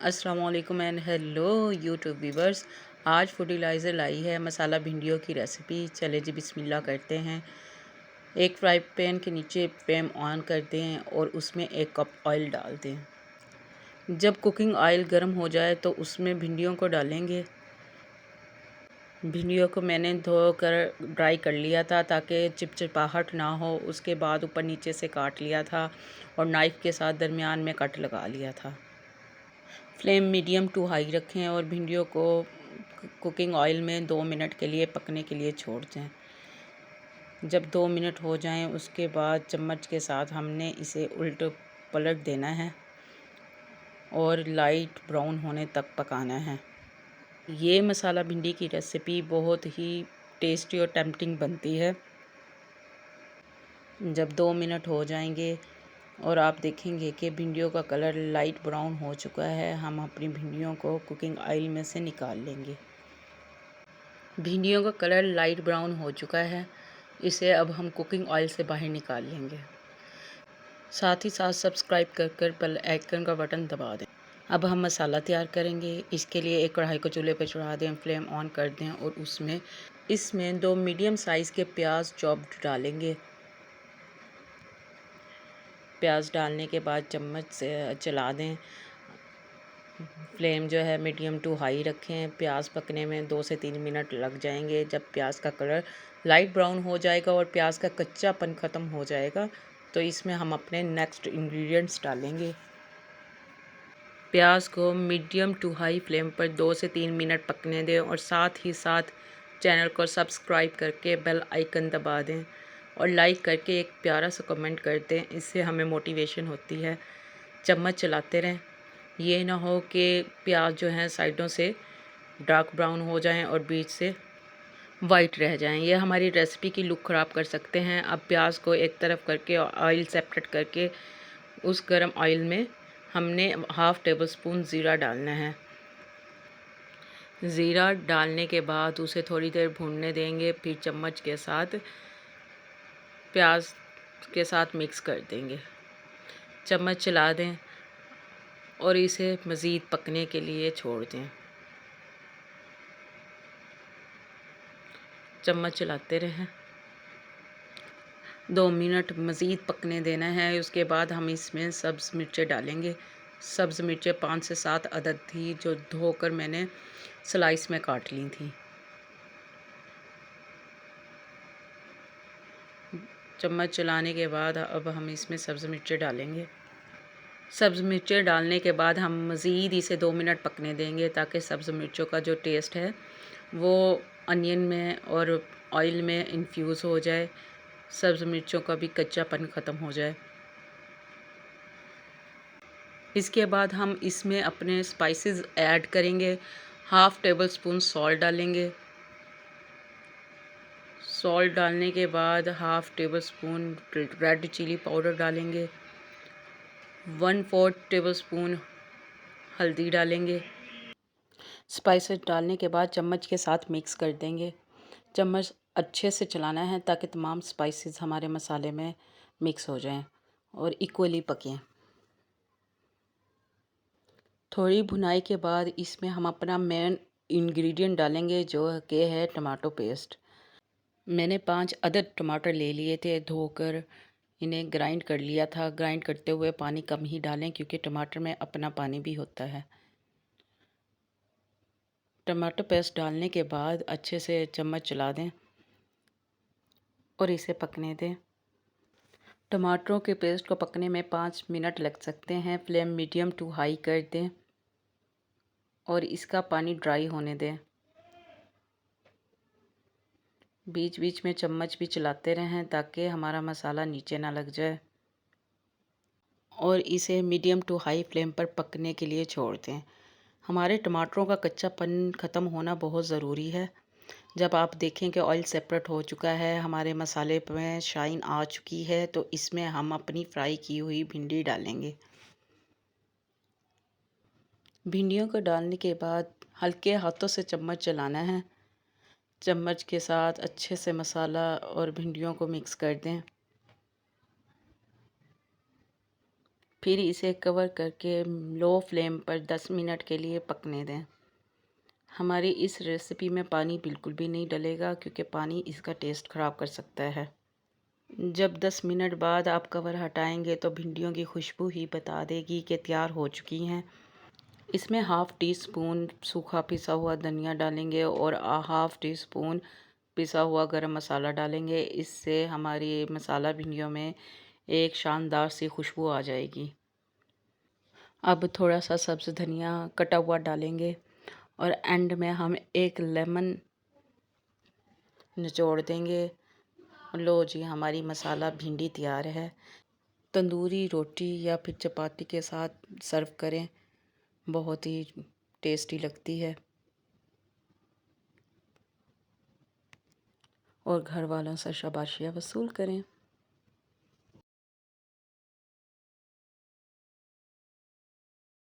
अस्सलाम वालेकुम and hello YouTube viewers. आज फूडिलाइज़र लाई है मसाला भिंडियों की रेसिपी। चले जी बिस्मिल्लाह करते हैं। एक फ्राई पैन के नीचे फ्लेम ऑन कर दें और उसमें 1 कप ऑयल डाल दें। जब कुकिंग ऑयल गर्म हो जाए तो उसमें भिंडियों को डालेंगे। भिंडियों को मैंने धोकर ड्राई कर लिया था ताकि चिपचिपाहट ना हो। उसके बाद ऊपर नीचे से काट लिया था और नाइफ़ के साथ दरमियान में कट लगा लिया था। फ्लेम मीडियम टू हाई रखें और भिंडियों को कुकिंग ऑयल में 2 मिनट के लिए पकने के लिए छोड़ दें। जब 2 मिनट हो जाएं उसके बाद चम्मच के साथ हमने इसे उल्ट पलट देना है और लाइट ब्राउन होने तक पकाना है। ये मसाला भिंडी की रेसिपी बहुत ही टेस्टी और टेम्पटिंग बनती है। जब 2 मिनट हो जाएंगे और आप देखेंगे कि भिंडियों का कलर लाइट ब्राउन हो चुका है, हम अपनी भिंडियों को कुकिंग ऑयल में से निकाल लेंगे। भिंडियों का कलर लाइट ब्राउन हो चुका है, इसे अब हम कुकिंग ऑयल से बाहर निकाल लेंगे। साथ ही साथ सब्सक्राइब कर बेल आइकन का बटन दबा दें। अब हम मसाला तैयार करेंगे। इसके लिए एक कढ़ाई को चूल्हे पर चढ़ा दें, फ्लेम ऑन कर दें और इसमें 2 मीडियम साइज़ के प्याज चॉप्ड डालेंगे। प्याज डालने के बाद चम्मच से चला दें। फ्लेम जो है मीडियम टू हाई रखें। प्याज पकने में 2 से 3 मिनट लग जाएंगे। जब प्याज का कलर लाइट ब्राउन हो जाएगा और प्याज का कच्चापन ख़त्म हो जाएगा तो इसमें हम अपने नेक्स्ट इंग्रेडिएंट्स डालेंगे। प्याज को मीडियम टू हाई फ्लेम पर 2 से 3 मिनट पकने दें और साथ ही साथ चैनल को सब्सक्राइब करके बेल आइकन दबा दें और लाइक करके एक प्यारा सा कमेंट कर दें। इससे हमें मोटिवेशन होती है। चम्मच चलाते रहें। ये ना हो कि प्याज जो हैं साइडों से डार्क ब्राउन हो जाएं और बीच से वाइट रह जाएं। ये हमारी रेसिपी की लुक ख़राब कर सकते हैं। अब प्याज को एक तरफ करके ऑयल सेपरेट करके उस गर्म ऑयल में हमने हाफ़ टेबल स्पून ज़ीरा डालना है। ज़ीरा डालने के बाद उसे थोड़ी देर भूनने देंगे। फिर चम्मच के साथ प्याज के साथ मिक्स कर देंगे। चम्मच चला दें और इसे मज़ीद पकने के लिए छोड़ दें। चम्मच चलाते रहें। 2 मिनट मज़ीद पकने देना है। उसके बाद हम इसमें सब्ज़ मिर्चें डालेंगे। सब्ज़ मिर्चें 5 से 7 अदद थी जो धोकर मैंने स्लाइस में काट ली थी। चम्मच चलाने के बाद अब हम इसमें सब्ज़ मिर्चें डालेंगे। सब्ज़ मिर्चें डालने के बाद हम मज़ीद इसे 2 मिनट पकने देंगे ताकि सब्ज़ मिर्चों का जो टेस्ट है वो अनियन में और ऑयल में इन्फ्यूज़ हो जाए। सब्ज़ मिर्चों का भी कच्चापन ख़त्म हो जाए। इसके बाद हम इसमें अपने स्पाइसेस ऐड करेंगे। हाफ़ टेबल स्पून सॉल्ट डालेंगे। सॉल्ट डालने के बाद half tablespoon red chilli powder डालेंगे। 1/4 टेबल स्पून हल्दी डालेंगे। स्पाइसेस डालने के बाद चम्मच के साथ मिक्स कर देंगे। चम्मच अच्छे से चलाना है ताकि तमाम स्पाइसेस हमारे मसाले में मिक्स हो जाएं और इक्वली पकें। थोड़ी भुनाई के बाद इसमें हम अपना मेन इंग्रेडिएंट डालेंगे जो कि है टमाटो पेस्ट। मैंने 5 अदद टमाटर ले लिए थे, धोकर इन्हें ग्राइंड कर लिया था। ग्राइंड करते हुए पानी कम ही डालें क्योंकि टमाटर में अपना पानी भी होता है। टमाटो पेस्ट डालने के बाद अच्छे से चम्मच चला दें और इसे पकने दें। टमाटरों के पेस्ट को पकने में 5 मिनट लग सकते हैं। फ्लेम मीडियम टू हाई कर दें और इसका पानी ड्राई होने दें। बीच बीच में चम्मच भी चलाते रहें ताकि हमारा मसाला नीचे ना लग जाए और इसे मीडियम टू हाई फ्लेम पर पकने के लिए छोड़ दें। हमारे टमाटरों का कच्चापन ख़त्म होना बहुत ज़रूरी है। जब आप देखें कि ऑयल सेपरेट हो चुका है, हमारे मसाले में शाइन आ चुकी है, तो इसमें हम अपनी फ्राई की हुई भिंडी डालेंगे। भिंडियों को डालने के बाद हल्के हाथों से चम्मच चलाना है। चम्मच के साथ अच्छे से मसाला और भिंडियों को मिक्स कर दें। फिर इसे कवर करके लो फ्लेम पर 10 मिनट के लिए पकने दें। हमारी इस रेसिपी में पानी बिल्कुल भी नहीं डलेगा क्योंकि पानी इसका टेस्ट ख़राब कर सकता है। जब 10 मिनट बाद आप कवर हटाएंगे तो भिंडियों की खुशबू ही बता देगी कि तैयार हो चुकी हैं। इसमें हाफ़ टी स्पून सूखा पिसा हुआ धनिया डालेंगे और हाफ़ टी स्पून पिसा हुआ गरम मसाला डालेंगे। इससे हमारी मसाला भिंडियों में एक शानदार सी खुशबू आ जाएगी। अब थोड़ा सा सब्ज़ धनिया कटा हुआ डालेंगे और एंड में हम एक लेमन निचोड़ देंगे। लो जी, हमारी मसाला भिंडी तैयार है। तंदूरी रोटी या फिर चपाती के साथ सर्व करें, बहुत ही टेस्टी लगती है और घर वालों से शाबाशियाँ वसूल करें।